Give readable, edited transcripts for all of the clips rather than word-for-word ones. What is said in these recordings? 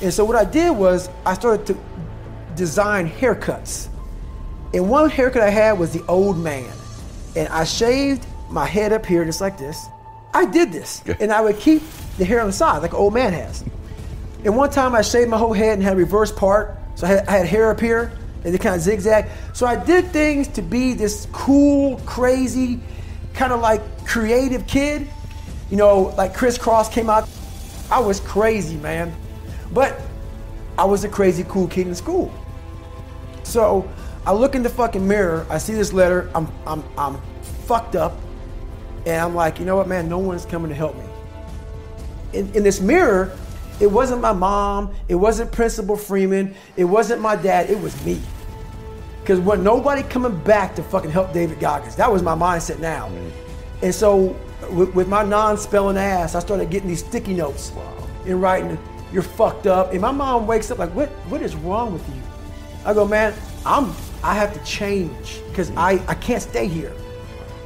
And so what I did was I started to design haircuts. And one haircut I had was the old man. And I shaved my head up here just like this. I did this. And I would keep the hair on the side like an old man has. And one time I shaved my whole head and had a reverse part. So I had hair up here and it kind of zigzag. So I did things to be this cool, crazy, kind of like creative kid. You know, like Crisscross came out. I was crazy, man. But I was a crazy, cool kid in school. So I look in the fucking mirror, I see this letter, I'm fucked up, and I'm like, you know what, man, no one's coming to help me. In this mirror, it wasn't my mom, it wasn't Principal Freeman, it wasn't my dad, it was me. Because when nobody coming back to fucking help David Goggins, that was my mindset now. And so with my non-spelling ass, I started getting these sticky notes and writing, you're fucked up. And my mom wakes up like, what is wrong with you? I go, man, I have to change because I can't stay here.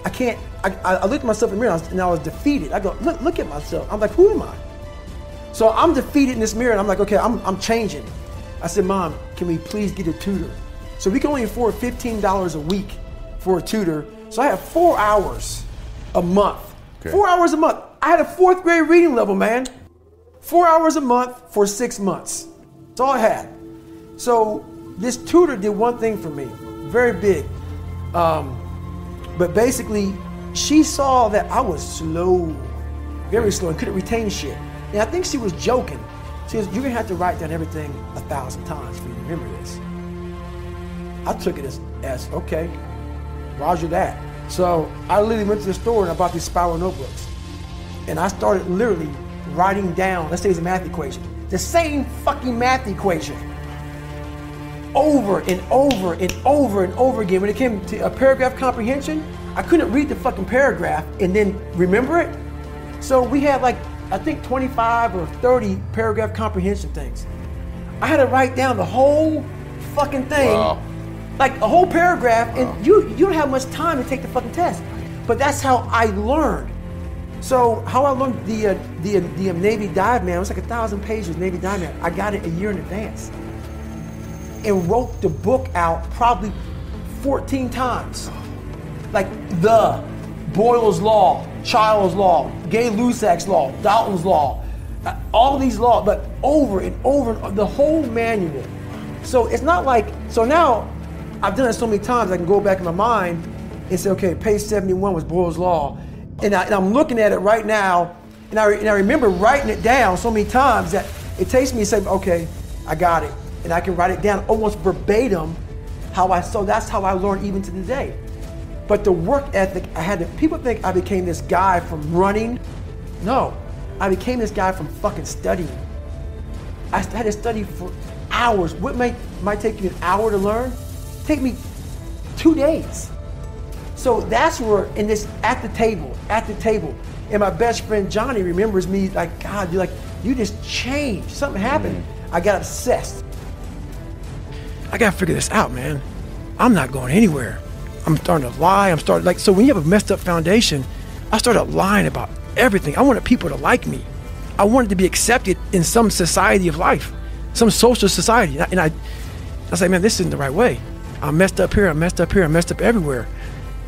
I can't, I looked at myself in the mirror and I was defeated. I go, look at myself. I'm like, who am I? So I'm defeated in this mirror and I'm like, okay, I'm changing. I said, Mom, can we please get a tutor? So we can only afford $15 a week for a tutor. So I have 4 hours a month. Okay. 4 hours a month. I had a 4th grade reading level, man. 4 hours a month for 6 months. That's all I had. So this tutor did one thing for me, very big. But basically, she saw that I was slow, very slow, and couldn't retain shit. And I think she was joking. She goes, you're gonna have to write down everything 1,000 times for you to remember this. I took it as okay, roger that. So I literally went to the store and I bought these spiral notebooks. And I started literally writing down, let's say it's a math equation, the same fucking math equation over and over and over and over again. When it came to a paragraph comprehension, I couldn't read the fucking paragraph and then remember it. So we had like, I think 25 or 30 paragraph comprehension things. I had to write down the whole fucking thing, like a whole paragraph, and you don't have much time to take the fucking test. But that's how I learned. So how I learned the Navy Dive Man, it was like 1,000 pages, Navy Dive Man. I got it a year in advance and wrote the book out probably 14 times. Like the Boyle's Law, Child's Law, Gay-Lussac's Law, Dalton's Law, all these laws, but over and over, the whole manual. So it's not like, so now I've done it so many times, I can go back in my mind and say, okay, page 71 was Boyle's Law. And I'm looking at it right now, and I remember writing it down so many times that it takes me to say, okay, I got it. And I can write it down almost verbatim so that's how I learned even to today. But the work ethic I had, people think I became this guy from running. No, I became this guy from fucking studying. I had to study for hours. What might take you an hour to learn, take me 2 days. So that's where, in this, at the table, and my best friend Johnny remembers me like, God, you just changed, something happened. I got obsessed. I gotta figure this out, man. I'm not going anywhere. I'm starting to lie, so when you have a messed up foundation, I started lying about everything. I wanted people to like me. I wanted to be accepted in some society of life, some social society. And I was like, man, this isn't the right way. I messed up here, I messed up here, I messed up everywhere.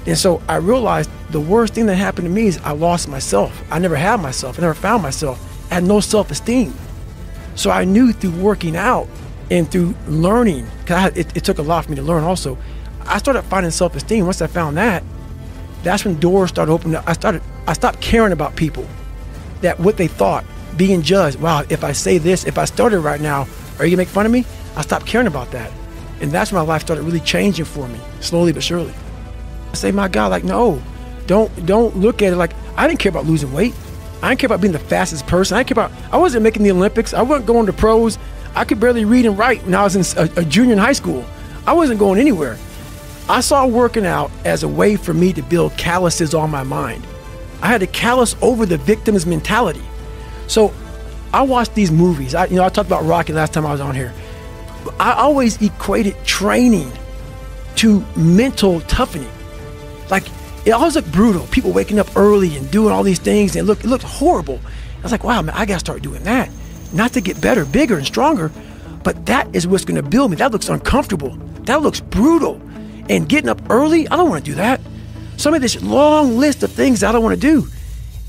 And so I realized the worst thing that happened to me is I lost myself. I never had myself, I never found myself. I had no self-esteem. So I knew through working out and through learning, because it took a lot for me to learn also, I started finding self-esteem. Once I found that, that's when doors started opening up. I stopped caring about people, that what they thought, being judged. Wow, if I say this, if I started right now, are you gonna make fun of me? I stopped caring about that. And that's when my life started really changing for me, slowly but surely. I say, my God, like, no, don't look at it like, I didn't care about losing weight. I didn't care about being the fastest person. I wasn't making the Olympics. I wasn't going to pros. I could barely read and write when I was in a junior in high school. I wasn't going anywhere. I saw working out as a way for me to build calluses on my mind. I had to callous over the victim's mentality. So I watched these movies. I talked about Rocky last time I was on here. I always equated training to mental toughening. Like, it always looked brutal. People waking up early and doing all these things, and it looked horrible. I was like, wow, man, I gotta start doing that. not to get better, bigger, and stronger, but that is what's going to build me. That looks uncomfortable. That looks brutal. And getting up early, I don't want to do that. So I made this long list of things that I don't want to do.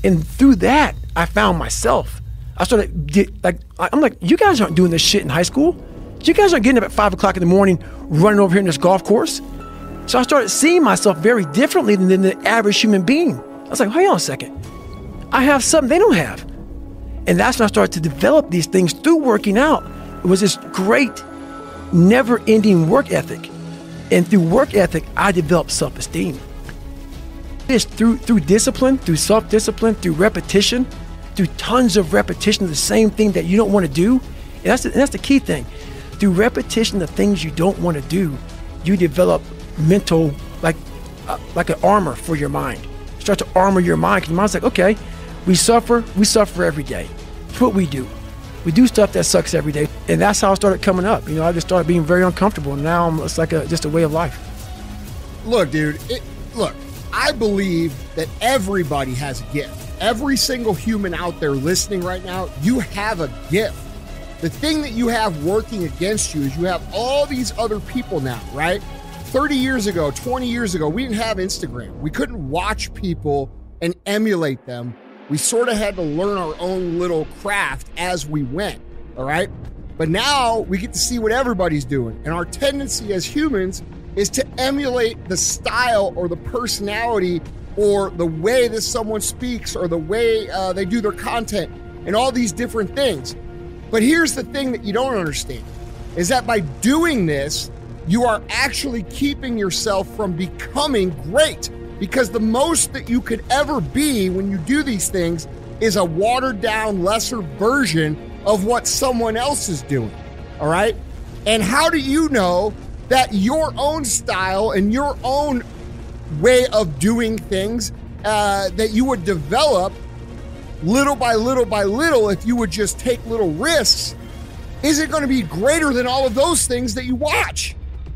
And through that, I found myself. I started, I'm like, you guys aren't doing this shit in high school. You guys aren't getting up at 5 o'clock in the morning, running over here in this golf course. So I started seeing myself very differently than the average human being. I was like, hang on a second. I have something they don't have. And that's when I started to develop these things through working out. It was this great, never-ending work ethic. And through work ethic, I developed self-esteem. It's through discipline, through self-discipline, through repetition, through tons of repetition of the same thing that you don't want to do. And that's the key thing. Through repetition of things you don't want to do, you develop mental, like an armor for your mind. Start to armor your mind, because your mind's like, okay, we suffer every day. That's what we do. We do stuff that sucks every day. And that's how I started coming up. I just started being very uncomfortable. And now it's like just a way of life. Look, dude, I believe that everybody has a gift. Every single human out there listening right now, you have a gift. The thing that you have working against you is you have all these other people now, right? 30 years ago, 20 years ago, we didn't have Instagram. We couldn't watch people and emulate them. We sort of had to learn our own little craft as we went, all right? But now we get to see what everybody's doing. And our tendency as humans is to emulate the style or the personality or the way that someone speaks or the way they do their content and all these different things. But here's the thing that you don't understand, is that by doing this, you are actually keeping yourself from becoming great, because the most that you could ever be when you do these things is a watered down, lesser version of what someone else is doing, all right? And how do you know that your own style and your own way of doing things that you would develop little by little by little, if you would just take little risks, is it going to be greater than all of those things that you watch?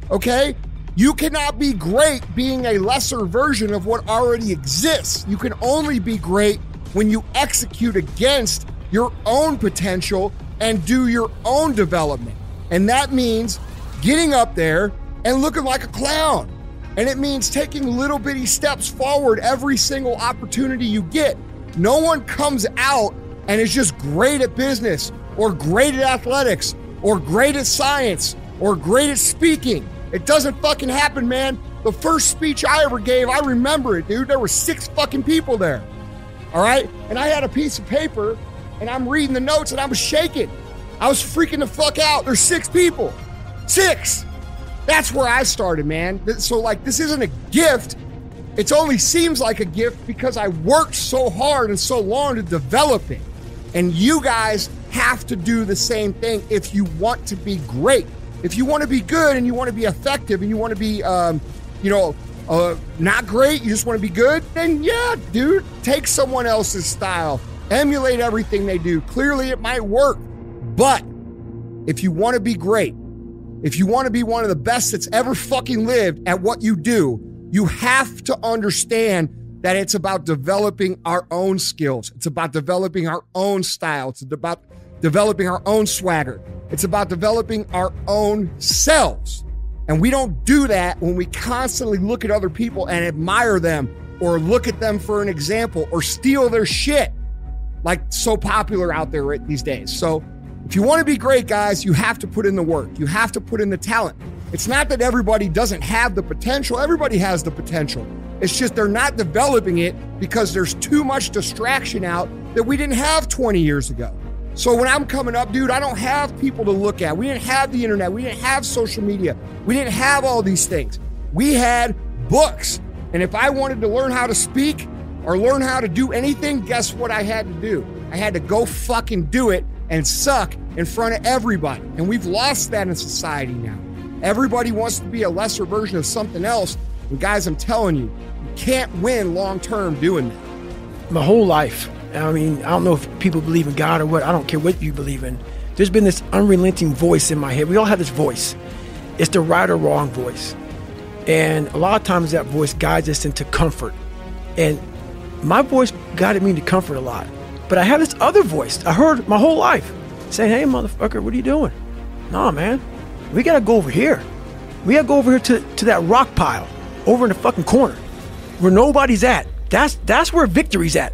Okay? You cannot be great being a lesser version of what already exists. You can only be great when you execute against your own potential and do your own development. And that means getting up there and looking like a clown. And it means taking little bitty steps forward every single opportunity you get. No one comes out and is just great at business or great at athletics or great at science or great at speaking. It doesn't fucking happen, man. The first speech I ever gave, I remember it, dude. There were 6 fucking people there, all right? And I had a piece of paper, and I'm reading the notes, and I was shaking. I was freaking the fuck out. There's 6 people. 6! That's where I started, man. So, this isn't a gift. It only seems like a gift because I worked so hard and so long to develop it. And you guys have to do the same thing if you want to be great. If you want to be good and you want to be effective and you want to be, not great, you just want to be good, then yeah, dude, take someone else's style, emulate everything they do. Clearly it might work, but if you want to be great, if you want to be one of the best that's ever fucking lived at what you do, you have to understand that it's about developing our own skills. It's about developing our own style. It's about developing our own swagger. It's about developing our own selves. And we don't do that when we constantly look at other people and admire them or look at them for an example or steal their shit, like so popular out there these days. So if you want to be great, guys, you have to put in the work. You have to put in the talent. It's not that everybody doesn't have the potential. Everybody has the potential. It's just they're not developing it because there's too much distraction out that we didn't have 20 years ago. So when I'm coming up, dude, I don't have people to look at. We didn't have the internet. We didn't have social media. We didn't have all these things. We had books. And if I wanted to learn how to speak or learn how to do anything, guess what I had to do? I had to go fucking do it and suck in front of everybody. And we've lost that in society now. Everybody wants to be a lesser version of something else. And guys, I'm telling you, you can't win long-term doing that. My whole life, I mean, I don't know if people believe in God or what. I don't care what you believe in. There's been this unrelenting voice in my head. We all have this voice. It's the right or wrong voice. And a lot of times that voice guides us into comfort. And my voice guided me into comfort a lot. But I have this other voice I heard my whole life. saying, hey, motherfucker, what are you doing? Nah, man, we got to go over here. We got to go over here to that rock pile over in the fucking corner where nobody's at. That's where victory's at.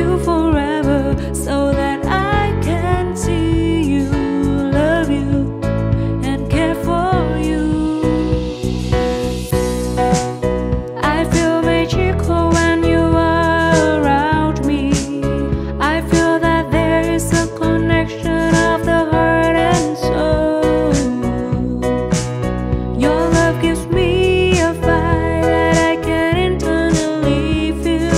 you forever so that I can see you, love you, and care for you. I feel magical when you are around me. I feel that there is a connection of the heart and soul. Your love gives me a fire that I can internally feel.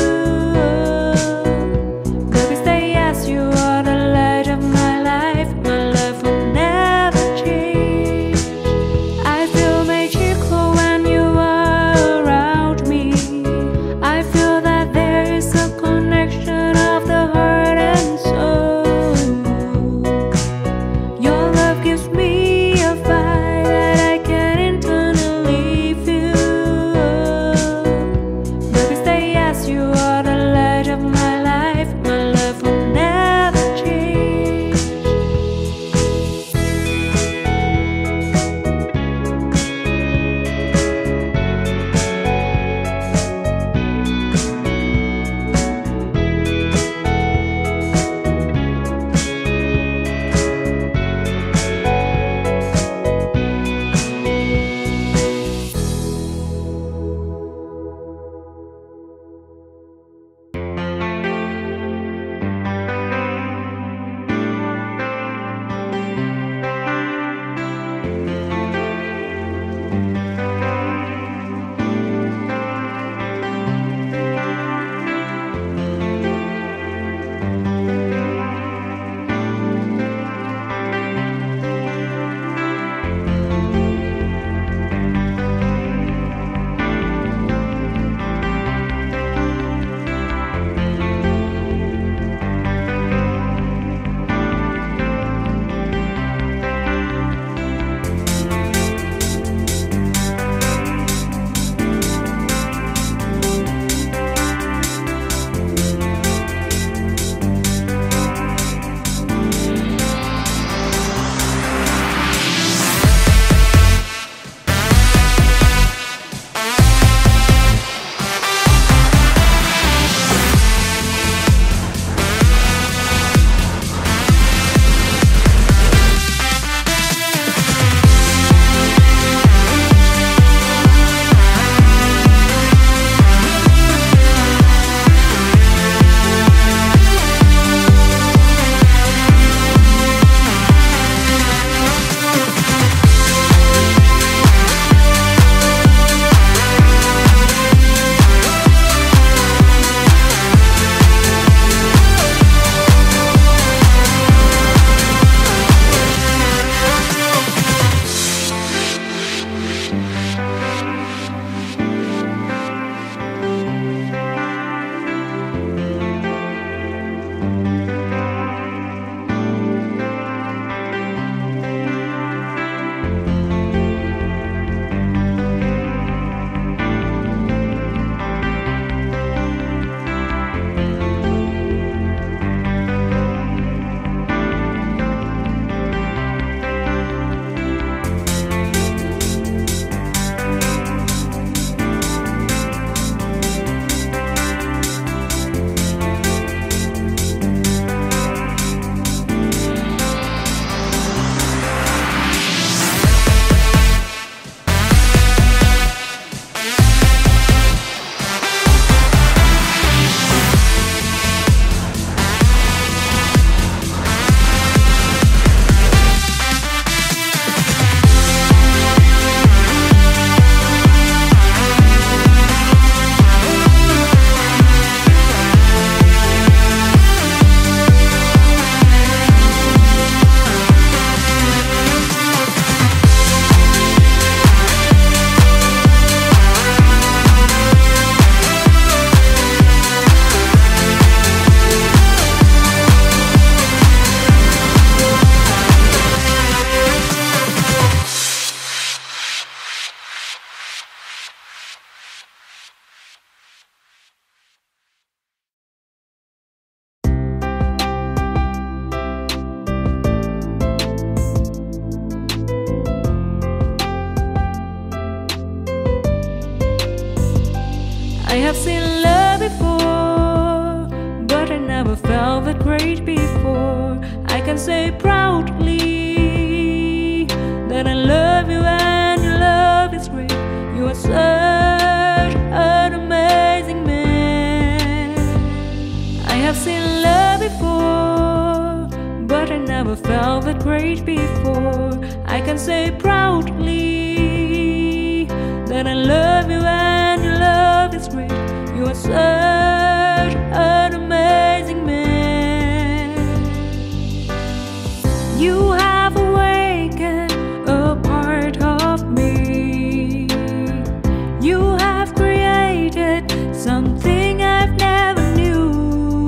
never felt that great before. I can say proudly that I love you and your love is great. You are such an amazing man. I have seen love before, but I never felt that great before. I can say proudly that I love you and your love is great. You are such an amazing man. You have awakened a part of me. You have created something I've never knew.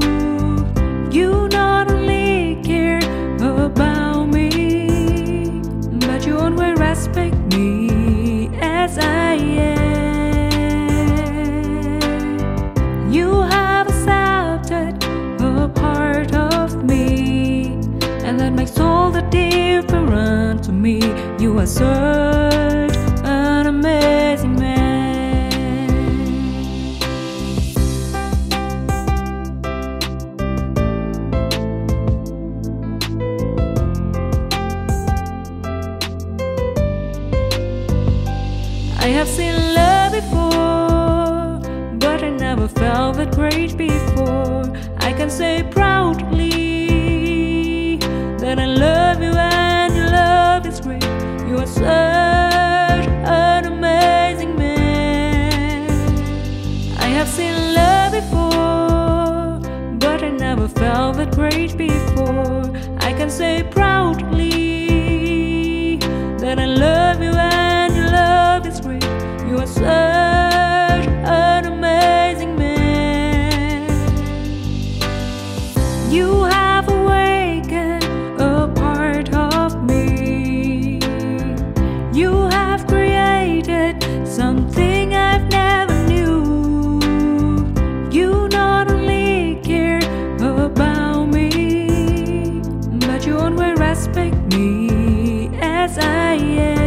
You not only care about me, but you always respect me as I am. You have accepted a part of me, and that makes all the difference to me. You are such an amazing man. I have seen love before, but I never felt that great before. I can say proudly that I love you and your love is great. You are such an amazing man. I have seen love before, but I never felt that great before. I can say proudly that I love you and your love is great. You are such an amazing man. You have awakened a part of me. You have created something I've never knew. You not only care about me, but you always respect me as I am.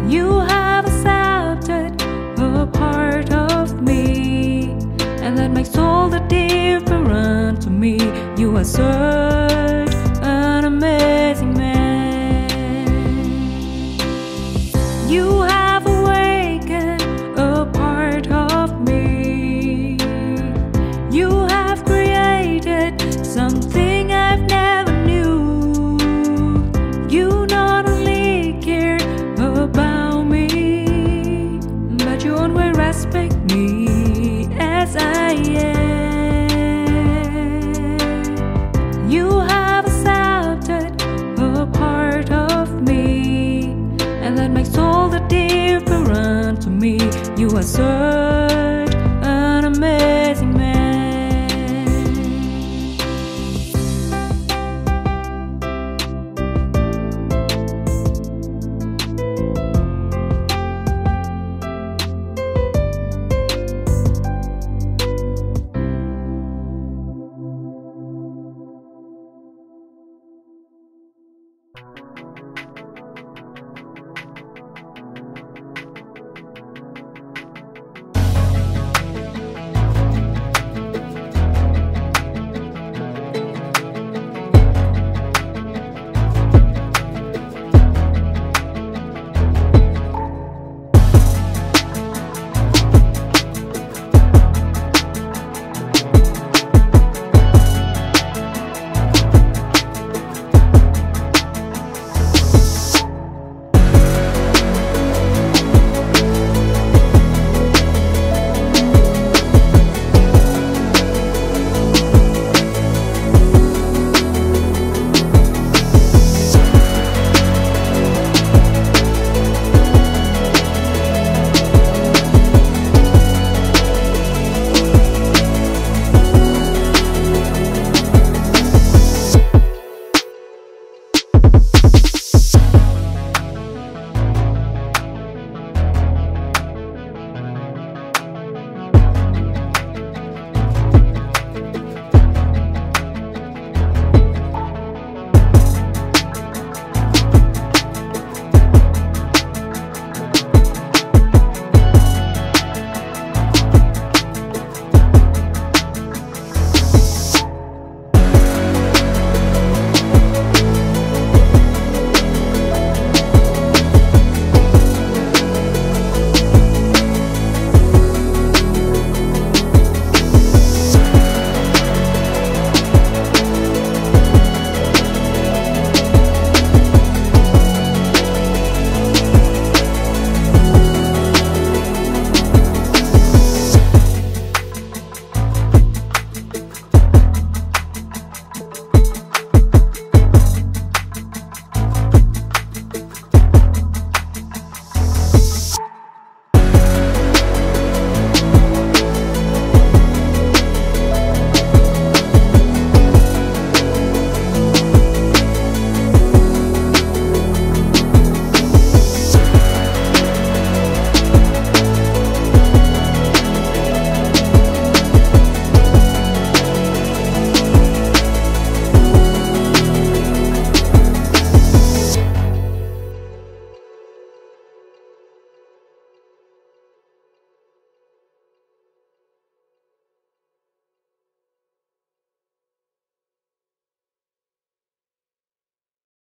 You have accepted a part of me, and that makes all the difference to me. You are such an amazing man. You have awakened a part of me. You have created something I've never knew. You not only care about me, but you always respect me as I am. You have accepted a part of me, and that makes all the difference to me. You are so